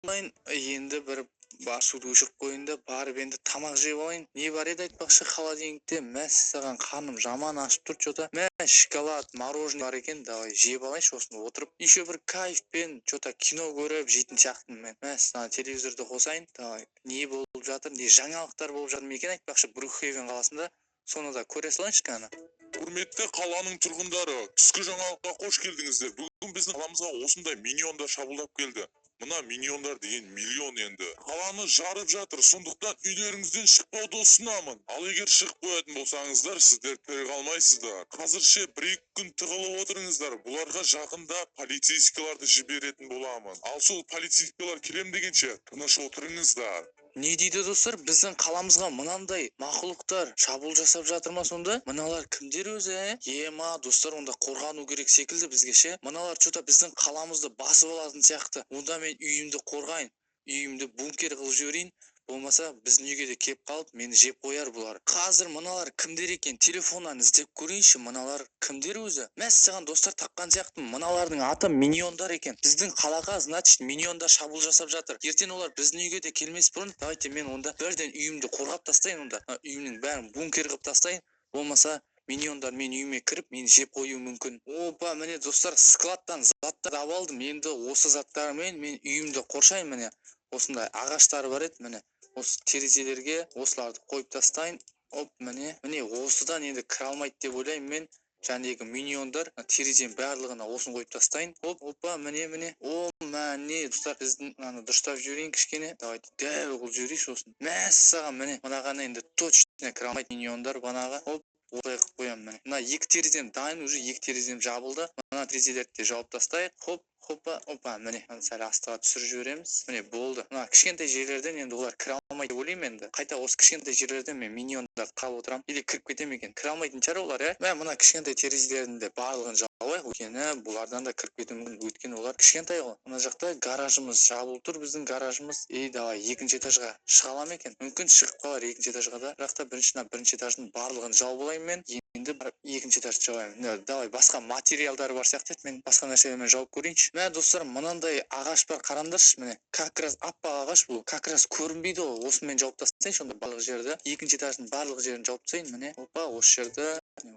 Енді бір бар суды өшіріп қойын да барып енді тамақ жеп алайын. Не бар еді айтпақшы холодильникте? Мәссаған, қарным жаман ашып тұр что-то. Шоколад, мороженое бар екен, давай жеп алайыншы осыны отырып. Еще бір кайфпен что-то кино көріп жейтін сияқтымын мен. Мәссаған, телевизорды қосайын. Давай. Не болып жатыр? Не жаңалықтар болып жатыр ма екен айтпақшы Брукхейвен қаласында? Соны да көре салайыншы кәні. Құрметті қаланың тұрғындары, түскі жаңалыққа қош келдіңіздер. Бүгін біздің қаламызға осындай миньондар шабуылдап келді. Мына миньондар деген миллион енді. Қаланы жарып жатыр, сондықтан үйлеріңізден шықпауды ұсынамын. Ал егер шығып қоятын болсаңыздар, сіздер тірі қалмайсыздар. Қазірше 1-2 күн тығылып отырыңыздар. Бұларға жақында полицейскаларды жіберетін боламын. Ал сол полицейскалар келем дегенше тыныш отырыңыздар. Не дейді достар, біздің қаламызға мынандай мақұлықтар шабуыл жасап жатыр ма сонда? Мыналар кімдер өзі? Ема, достар, онда қорғану керек секілді бізге ше. Мыналар что-то біздің қаламызды басып алатын сияқты. Онда мен үйімді қорғайын, үйімді бункер қылып жіберейін. Болмаса біздің үйге де кеп қалып мені жеп қояр бұлар. Қазір мыналар кімдер екен? Телефоннан іздеп көрейінші, мыналар кімдер өзі? Мәссаған достар, тапқан сияқтымын. Мыналардың аты миньондар екен. Біздің қалаға, значит, миньондар шабуыл жасап жатыр. Ертең олар біздің үйге де келмес бұрын, давайте мен онда бірден үйімді қорғап тастайын, онда үйімнің бәрін бункер қылып тастайын. Болмаса миньондар мен үйіме кіріп мені жеп қоюы мүмкін. Опа, міне достар, складтан заттар алып алдым. Енді осы заттармен мен үйімді қоршайын. Міне осындай ағаштар бар еді, міне осы терезелерге осыларды қойып тастайын. Оп, міне осыдан енді кіре алмайды деп ойлаймын мен. Жаңағы миньондар терезенің барлығына осыны қойып тастайын. Опа, міне. О, міне достар, біздің дұрыстап жіберейін кішкене. Давайте дәу қылып жіберейінші осыны. Мәссаған, міне мынаған енді точно кіре алмайды миньондар банаға. Оп, осылай қылып қоямын міне. Мына екі терезем дайын, уже екі терезем жабылды. Мына терезелерді де жауып тастайық. Опа, міне сәл астыға түсіріп жібереміз. Міне болды. Мына кішкентай жерлерден енді олар кіре алмайды деп ойлаймын енді. Қайта осы кішкентай жерлерден мен миньондарды қалып отырамын. Или кіріп кетем екен. Кіре алмайтын шығар олар, мына кішкентай терезелердің де барлығын жабайық. Өйткені бұлардан да кіріп кетуі мүмкін. Өйткені олар кішкентай ғой. Мына жақта гаражымыз жабылып тұр, біздің гаражымыз. Давай екінші этажға шыға аламын екен. Мүмкін шығып қалар екінші этажға да. Бірақ та бірінші этаждың барлығын жауып алайын мен. Енді екінші этажды жауайын. Давай басқа материалдар бар сияқты еді. Мен басқа нәрселермен жауып көрейінші. Мә достар, мынандай ағаш бар, қараңдаршы міне. Как раз аппақ ағаш бұл. Как раз көрінбейді ғой. Осымен жауып тастайыншы онда барлық жерді. Екінші этаждың барлық жерін жауып тастайын міне. Опа, осы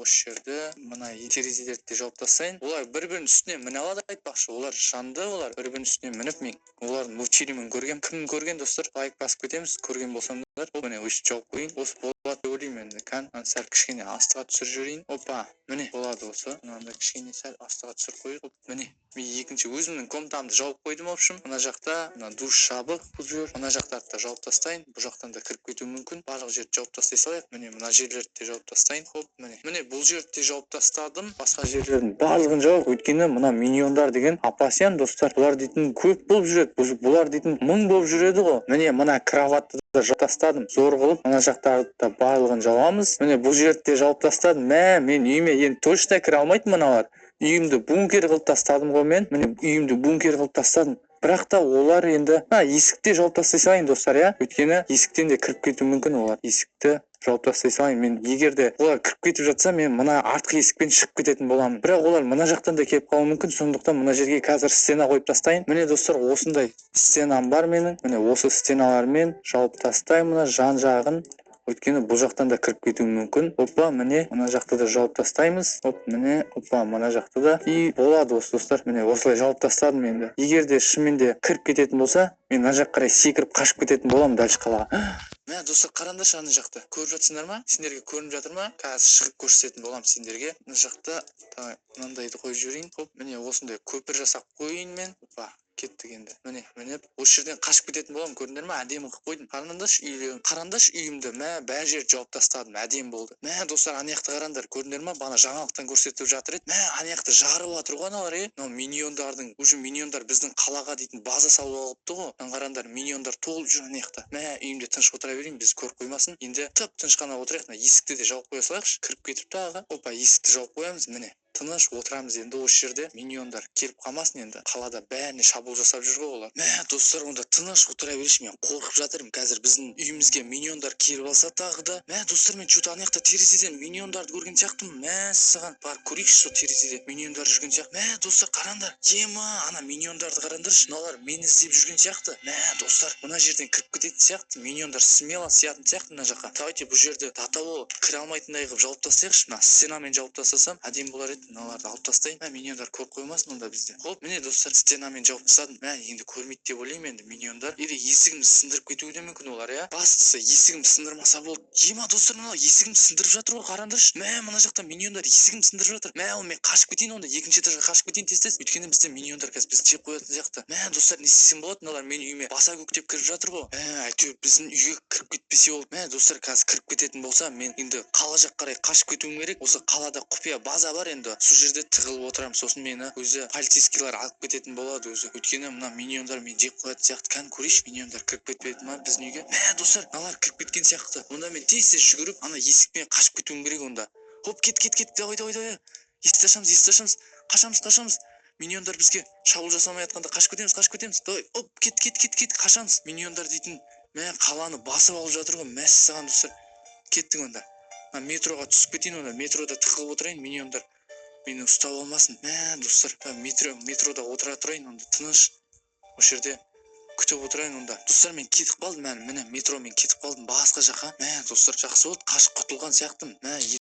жерді, мына терезелерді де жауып тастайын. Олар бір-бірінің үстіне міне алады айтпақшы. Олар жанды, олар бір-бірінің үстіне мініп мен. Олардың мультфильмін көргем. Кім көрген достар? Лайк басып кетеміз. Көрген болсаңдар, міне осы жауып қойын. Осы болады деп ойлаймын енді. Сәл кішкене астыға түсіріп жіберейін. Опа, міне болады осы. Мынандай кішкене сәл астыға түсіріп қойып. Міне мен екінші өзімнің комнатамды жауып қойдым в общем. Мына жақта мына душ жабық бұл жер. Мына жақтарды да жауып тастайын. Бұл жақтан да кіріп кетуі мүмкін. Барлық жерді жауып тастай салайық. Міне мына жерлерді де жауып тастайын. Хоп, міне бұл жерді де жауып тастадым. Басқа жерлердің барлығын жауып, өйткені мына миньондар деген апасиян достар. Бұлар дейтін көп болып жүреді. Бұлар дейтін мың болып жүреді ғой. Міне мына кроватты да жауып тастадым. Зор қылып мына жақтарды да барлығын жауамыз. Міне бұл жерді де жауып тастадым. Мен үйіме енді точно кіре алмайды мыналар. Үйімді бункер қылып тастадым ғой мен. Міне үйімді бункер қылып тастадым. Бірақ та олар енді есікте жауып тастай салайын достар, өйткені есіктен де кіріп кетуі мүмкін олар. Есікті жауып тастай салайын. Мен егер де олар кіріп кетіп жатса, мен мына артқы есікпен шығып кететін боламын. Бірақ олар мына жақтан да келіп қалуы мүмкін. Сондықтан мына жерге қазір стена қойып тастайын. Міне достар, осындай стенам бар менің. Міне осы стеналармен жауып тастаймын мына жан жағын. Өйткені бұл жақтан да кіріп кетуі мүмкін. Опа, міне мына жақты да жауып тастаймыз. Оп, міне, опа, мына жақты да. И болады осы достар. Міне осылай жауып тастадым енді. Егер де шынымен де кіріп кететін болса, мен мына жаққа қарай секіріп қашып кететін боламын дальше қалаға. Мә достар, қараңдаршы ана жақты. Көріп жатсыңдар ма? Сендерге көрініп жатыр ма? Қазір шығып көрсететін боламын сендерге. Мына жақта мынандайды қойып жіберейін. Оп, міне осындай көпір жасап қойын мен. Опа, кеттік енді. Міне осы жерден қашып кететін боламын. Көрдіңдер ме? Әдемі қылып қойдым. Қараңдаршы үйімді. Бәр жер жауып тастадым. Әдемі болды. Достар, ана жақты қараңдар. Көрдіңдер ме? Бана жаңалықтан көрсетіп жатыр еді. Ана жақты жарып жатыр ғой аналар, миньондардың. Уже миньондар біздің қалаға дейтін база салып алыпты ғой. Қараңдар, миньондар толып жүр ана жақта. Үйімде тыныш отыра берейін, біз көріп қоймасын. Енді тып тыныш қана отырайық. Есікті де жауып қоя салайықшы. Кіріп кетіпті аға. Опа, есікті жауып қоямыз. Міне тыныш отырамыз енді осы жерде. Миньондар келіп қалмасын енді. Қалада бәріне шабуыл жасап жүр ғой олар. Мә достар, онда тыныш отыра берейінші, мен қорқып жатырмын. Қазір біздің үйімізге миньондар келіп алса тағы да. Мә достар, мен что-то ана жақта терезеден миньондарды көрген сияқтымын. Мә саған барып көрейікші, сол терезеде миньондар жүрген сияқты. Мә достар, қараңдар. Ема, ана миньондарды қараңдаршы. Мыналар мені іздеп жүрген сияқты. Мә достар, мына жерден кіріп кететін сияқты. Миньондар смело сиятын сияқты мына жаққа. Давайте бұл жерде татау кіре алмайтындай қылып жауып тастайықшы. Мына стенамен жауып тастасам әдемі болар еді. Мыналарды алып тастайын. Мә миньондар көріп қоймасын онда бізде. Хоп, міне достар, стенамен жауып тастадым. Мә енді көрмейді деп ойлаймын енді миньондар. Или есігімді сындырып кетуі де мүмкін олар, иә. Бастысы есігімді сындырмаса болды. Ема достар, мына есігімді сындырып жатыр ғой, қараңдаршы. Мә мына жақта миньондар есігімді сындырып жатыр. Мә ол мен қашып кетейін онда, екінші этажға қашып кетейін тез-тез. Өйткені бізде миньондар қазір бізді жеп қоятын сияқты. Мә достар, не істесем болады, мыналар менің үйіме баса көктеп кіріп жатыр ғой. Әйтеуір біздің үйге кіріп кетпесе болды. Мә достар, қазір кіріп кететін болса, мен енді қала жаққа қарай қашып кетуім керек. Осы қалада құпия база бар енді. Сол жерде тығылып отырамын. Сосын мені өзі полицейскийлер алып кететін болады өзі. Өйткені мына миньондар мені жеп қоятын сияқты. Кән көрейінші, миньондар кіріп кетпеді ма біздің үйге? Мә достар, мыналар кіріп кеткен сияқты. Онда мен тез-тез жүгіріп ана есікпен қашып кетуім керек онда. Хоп, кет. Давай. Есікті ашамыз. Қашамыз. Миньондар бізге шабуыл жасамай жатқанда қашып кетеміз. Давай, оп, кет, қашамыз. Миньондар дейтін, мә қаланы басып алып жатыр ғой. Мәссаған достар. Кеттің онда. Метроға түсіп кетейін онда. Метрода тығылып отырайын, миньондар мені ұстап алмасын. Мә достар, метрода отыра тұрайын онда, тыныш. Осы жерде күтіп отырайын онда. Достар, мен кетіп қалдым, міне метромен кетіп қалдым басқа жаққа. Мә достар, жақсы болды, қашып құтылған сияқтымын. Мә